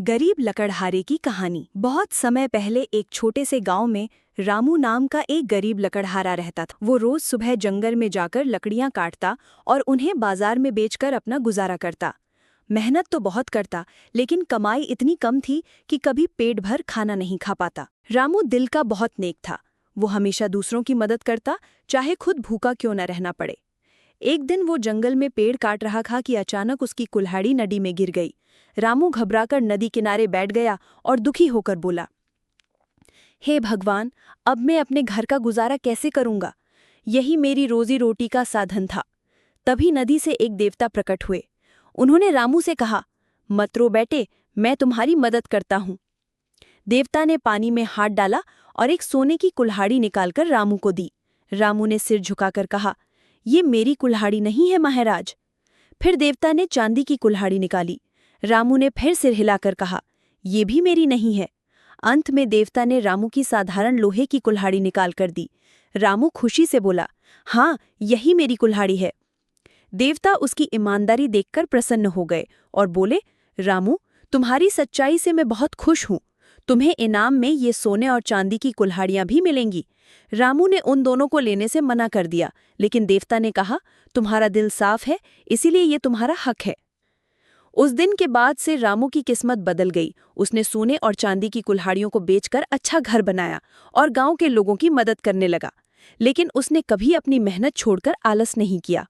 गरीब लकड़हारे की कहानी। बहुत समय पहले एक छोटे से गांव में रामू नाम का एक गरीब लकड़हारा रहता था। वो रोज सुबह जंगल में जाकर लकड़ियां काटता और उन्हें बाजार में बेचकर अपना गुजारा करता। मेहनत तो बहुत करता, लेकिन कमाई इतनी कम थी कि कभी पेट भर खाना नहीं खा पाता। रामू दिल का बहुत नेक था। वो हमेशा दूसरों की मदद करता, चाहे खुद भूखा क्यों न रहना पड़े। एक दिन वो जंगल में पेड़ काट रहा था कि अचानक उसकी कुल्हाड़ी नदी में गिर गई। रामू घबराकर नदी किनारे बैठ गया और दुखी होकर बोला, हे भगवान, अब मैं अपने घर का गुजारा कैसे करूंगा? यही मेरी रोजी रोटी का साधन था। तभी नदी से एक देवता प्रकट हुए। उन्होंने रामू से कहा, मत रो बेटे, मैं तुम्हारी मदद करता हूँ। देवता ने पानी में हाथ डाला और एक सोने की कुल्हाड़ी निकालकर रामू को दी। रामू ने सिर झुकाकर कहा, ये मेरी कुल्हाड़ी नहीं है महाराज। फिर देवता ने चांदी की कुल्हाड़ी निकाली। रामू ने फिर सिर हिलाकर कहा, ये भी मेरी नहीं है। अंत में देवता ने रामू की साधारण लोहे की कुल्हाड़ी निकाल कर दी। रामू खुशी से बोला, हाँ, यही मेरी कुल्हाड़ी है। देवता उसकी ईमानदारी देखकर प्रसन्न हो गए और बोले, रामू, तुम्हारी सच्चाई से मैं बहुत खुश हूँ। तुम्हें इनाम में ये सोने और चांदी की कुल्हाड़ियां भी मिलेंगी। रामू ने उन दोनों को लेने से मना कर दिया, लेकिन देवता ने कहा, तुम्हारा दिल साफ है, इसीलिए ये तुम्हारा हक है। उस दिन के बाद से रामू की किस्मत बदल गई। उसने सोने और चांदी की कुल्हाड़ियों को बेचकर अच्छा घर बनाया और गांव के लोगों की मदद करने लगा। लेकिन उसने कभी अपनी मेहनत छोड़कर आलस नहीं किया।